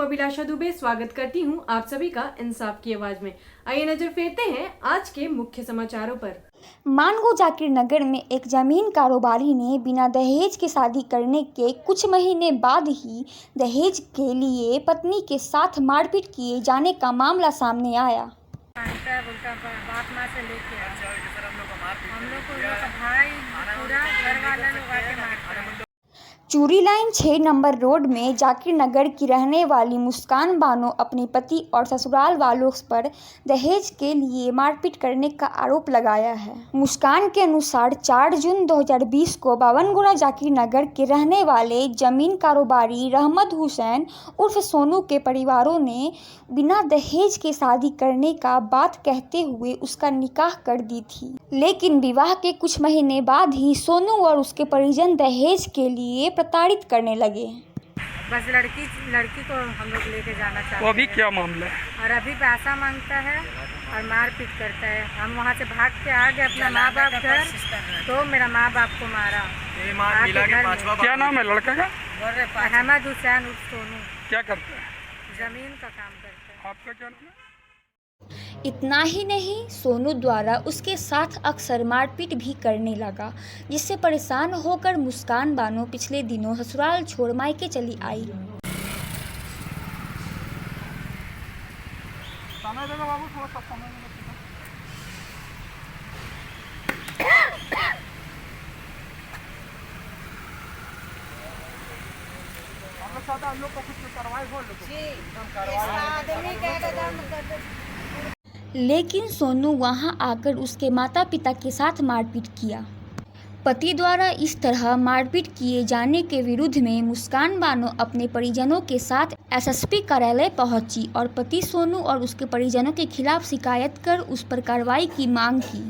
अभिलाषा दुबे स्वागत करती हूं आप सभी का इंसाफ की आवाज में। आइए नजर फेरते हैं आज के मुख्य समाचारों पर। मानगो जाकिर नगर में एक जमीन कारोबारी ने बिना दहेज के शादी करने के कुछ महीने बाद ही दहेज के लिए पत्नी के साथ मारपीट किए जाने का मामला सामने आया। बाप माँ से लेके हम लोग को भाई पूरा घर वाला लोग आके मारता है। चूरी लाइन 6 नंबर रोड में जाकिर नगर की रहने वाली मुस्कान बानो अपने पति और ससुराल वालों पर दहेज के लिए मारपीट करने का आरोप लगाया है। मुस्कान के अनुसार 4 जून 2020 को बावनगुड़ा जाकिर नगर के रहने वाले जमीन कारोबारी रहमत हुसैन उर्फ सोनू के परिवारों ने बिना दहेज के शादी करने का बात कहते हुए उसका निकाह कर दी थी, लेकिन विवाह के कुछ महीने बाद ही सोनू और उसके परिजन दहेज के लिए प्रताड़ित करने लगे। बस लड़की को हम लोग लेके जाना चाहते हैं। वो अभी क्या मामला है? और अभी पैसा मांगता है और मारपीट करता है। हम वहाँ से भाग के आ गए अपना माँ बाप घर, तो मेरा माँ बाप को मारा। क्या नाम है लड़का का? रहमत हुसैन उर्फ सोनू। क्या करता है? जमीन का काम करता है। आपका क्या नाम है? इतना ही नहीं, सोनू द्वारा उसके साथ अक्सर मारपीट भी करने लगा, जिससे परेशान होकर मुस्कान बानो पिछले दिनों ससुराल छोड़ मायके चली आई। लेकिन सोनू वहां आकर उसके माता पिता के साथ मारपीट किया। पति द्वारा इस तरह मारपीट किए जाने के विरुद्ध में मुस्कान बानो अपने परिजनों के साथ एसएसपी कार्यालय पहुंची और पति सोनू और उसके परिजनों के खिलाफ शिकायत कर उस पर कार्रवाई की मांग की।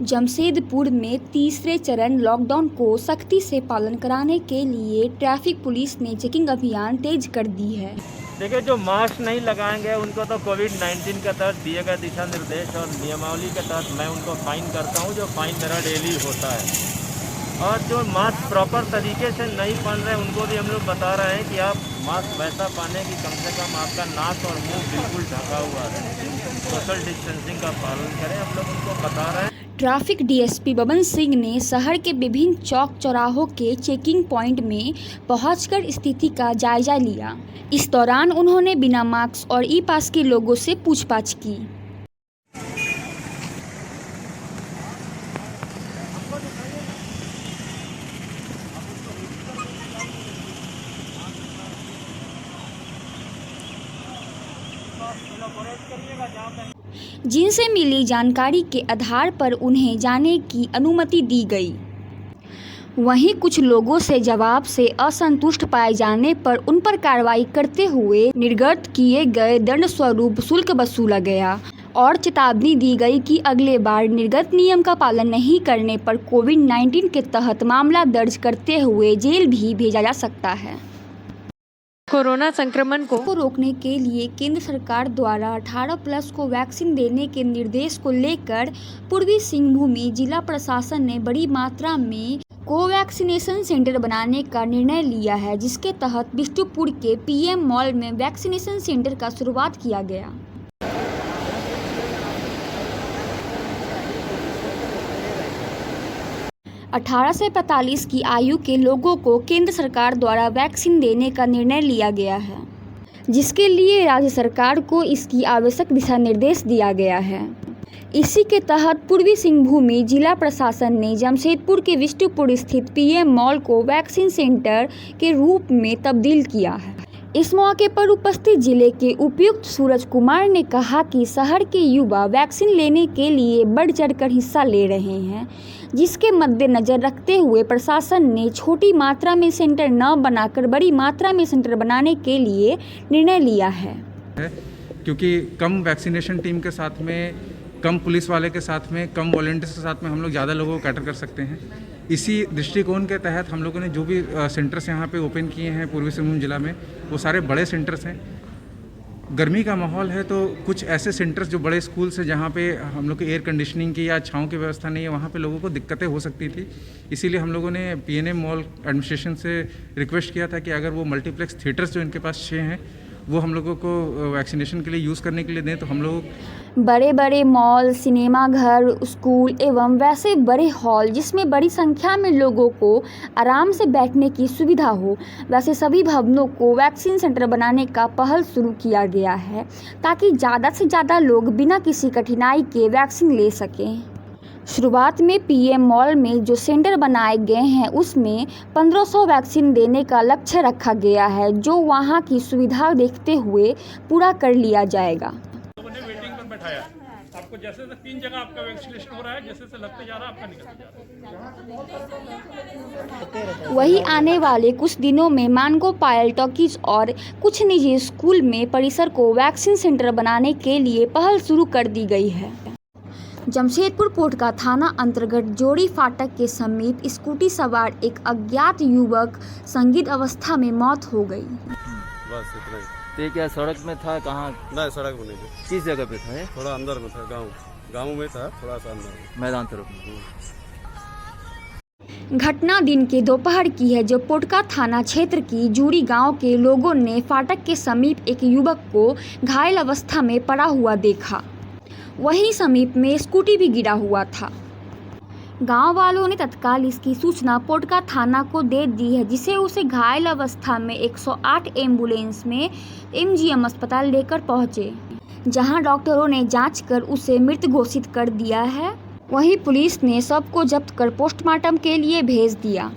जमशेदपुर में तीसरे चरण लॉकडाउन को सख्ती से पालन कराने के लिए ट्रैफिक पुलिस ने चेकिंग अभियान तेज कर दी है। देखिए, जो मास्क नहीं लगाएंगे उनको तो कोविड-19 के तहत दिए गए दिशा निर्देश और नियमावली के तहत मैं उनको फाइन करता हूं, जो फाइन मेरा डेली होता है। और जो मास्क प्रॉपर तरीके से नहीं पहन रहे उनको भी हम लोग बता रहे हैं कि आप मास्क वैसा पहने कि कम से कम आपका नाक और मुंह बिल्कुल ढका हुआ है, सोशल डिस्टेंसिंग का पालन करें, हम लोग उनको बता रहे हैं। ट्रैफिक डीएसपी बबन सिंह ने शहर के विभिन्न चौक चौराहों के चेकिंग पॉइंट में पहुंचकर स्थिति का जायजा लिया। इस दौरान उन्होंने बिना मास्क और ई पास के लोगों से पूछताछ की। जिनसे मिली जानकारी के आधार पर उन्हें जाने की अनुमति दी गई। वहीं कुछ लोगों से जवाब से असंतुष्ट पाए जाने पर उन पर कार्रवाई करते हुए निर्गत किए गए दंड स्वरूप शुल्क वसूला गया और चेतावनी दी गई कि अगले बार निर्गत नियम का पालन नहीं करने पर कोविड-19 के तहत मामला दर्ज करते हुए जेल भी भेजा जा सकता है। कोरोना संक्रमण को रोकने के लिए केंद्र सरकार द्वारा 18+ को वैक्सीन देने के निर्देश को लेकर पूर्वी सिंहभूम जिला प्रशासन ने बड़ी मात्रा में कोवैक्सीनेशन सेंटर बनाने का निर्णय लिया है, जिसके तहत बिष्टुपुर के पीएम मॉल में वैक्सीनेशन सेंटर का शुरुआत किया गया। अठारह से 45 की आयु के लोगों को केंद्र सरकार द्वारा वैक्सीन देने का निर्णय लिया गया है, जिसके लिए राज्य सरकार को इसकी आवश्यक दिशा निर्देश दिया गया है। इसी के तहत पूर्वी सिंहभूम जिला प्रशासन ने जमशेदपुर के बिष्टुपुर स्थित पीएम मॉल को वैक्सीन सेंटर के रूप में तब्दील किया है। इस मौके पर उपस्थित जिले के उपायुक्त सूरज कुमार ने कहा कि शहर के युवा वैक्सीन लेने के लिए बढ़ चढ़कर हिस्सा ले रहे हैं, जिसके मद्देनजर रखते हुए प्रशासन ने छोटी मात्रा में सेंटर न बनाकर बड़ी मात्रा में सेंटर बनाने के लिए निर्णय लिया है। क्योंकि कम वैक्सीनेशन टीम के साथ में, कम पुलिस वाले के साथ में, कम वॉलंटियर्स के साथ में हम लोग ज़्यादा लोगों को कैटर कर सकते हैं। इसी दृष्टिकोण के तहत हम लोगों ने जो भी सेंटर्स यहाँ पे ओपन किए हैं पूर्वी सिंहभूम जिला में, वो सारे बड़े सेंटर्स हैं गर्मी का माहौल है तो कुछ ऐसे सेंटर्स जो बड़े स्कूल्स हैं जहाँ पे हम लोग को एयर कंडीशनिंग की या छाँव की व्यवस्था नहीं है, वहाँ पे लोगों को दिक्कतें हो सकती थी। इसीलिए हम लोगों ने पीएनएम मॉल एडमिनिस्ट्रेशन से रिक्वेस्ट किया था कि अगर वो मल्टीप्लेक्स थिएटर्स जो इनके पास 6 हैं वो हम लोगों को वैक्सीनेशन के लिए यूज़ करने के लिए दें, तो हम लोग बड़े बड़े मॉल, सिनेमा घर, स्कूल एवं वैसे बड़े हॉल जिसमें बड़ी संख्या में लोगों को आराम से बैठने की सुविधा हो, वैसे सभी भवनों को वैक्सीन सेंटर बनाने का पहल शुरू किया गया है ताकि ज़्यादा से ज़्यादा लोग बिना किसी कठिनाई के वैक्सीन ले सकें। शुरुआत में पीएम मॉल में जो सेंटर बनाए गए हैं उसमें 1500 वैक्सीन देने का लक्ष्य रखा गया है, जो वहां की सुविधा देखते हुए पूरा कर लिया जाएगा। लोगों ने वेटिंग पर बैठाया, आपको जैसे 3 जगह आपका वैक्सीनेशन हो रहा है, जैसे से लगते जा रहा है आपका निकलते जा रहा है। वही आने वाले कुछ दिनों में मानगो पायल टॉकीज और कुछ निजी स्कूल में परिसर को वैक्सीन सेंटर बनाने के लिए पहल शुरू कर दी गई है। जमशेदपुर पोटका थाना अंतर्गत जोड़ी फाटक के समीप स्कूटी सवार एक अज्ञात युवक संदिग्ध अवस्था में मौत हो गई। बस इतना ही। तो ये क्या सड़क में था, कहाँ, नहीं सड़क में नहीं, किस जगह पे था? थोड़ा अंदर में था, गांव में था, थोड़ा सा अंदर मैदान तरफ में। घटना दिन के दोपहर की है, जो पोटका थाना क्षेत्र की जूड़ी गांव के लोगों ने फाटक के समीप एक युवक को घायल अवस्था में पड़ा हुआ देखा। वहीं समीप में स्कूटी भी गिरा हुआ था। गांव वालों ने तत्काल इसकी सूचना पोटका थाना को दे दी है, जिसे उसे घायल अवस्था में 108 एम्बुलेंस में एमजीएम अस्पताल लेकर पहुंचे, जहां डॉक्टरों ने जांच कर उसे मृत घोषित कर दिया है। वहीं पुलिस ने शव को जब्त कर पोस्टमार्टम के लिए भेज दिया।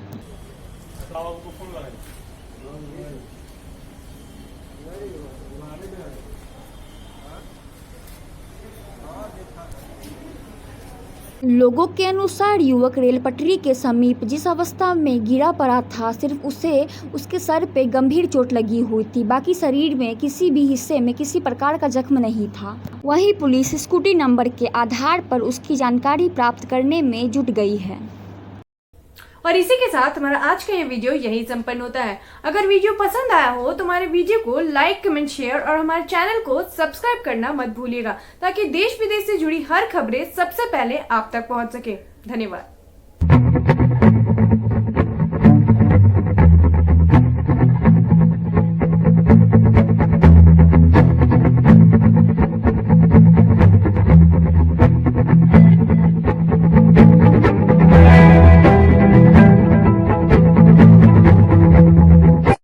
लोगों के अनुसार युवक रेल पटरी के समीप जिस अवस्था में गिरा पड़ा था, सिर्फ उसे उसके सर पे गंभीर चोट लगी हुई थी, बाकी शरीर में किसी भी हिस्से में किसी प्रकार का जख्म नहीं था। वहीं पुलिस स्कूटी नंबर के आधार पर उसकी जानकारी प्राप्त करने में जुट गई है। और इसी के साथ हमारा आज का ये वीडियो यही संपन्न होता है। अगर वीडियो पसंद आया हो तो हमारे वीडियो को लाइक, कमेंट, शेयर और हमारे चैनल को सब्सक्राइब करना मत भूलिएगा, ताकि देश विदेश से जुड़ी हर खबरें सबसे पहले आप तक पहुंच सके। धन्यवाद।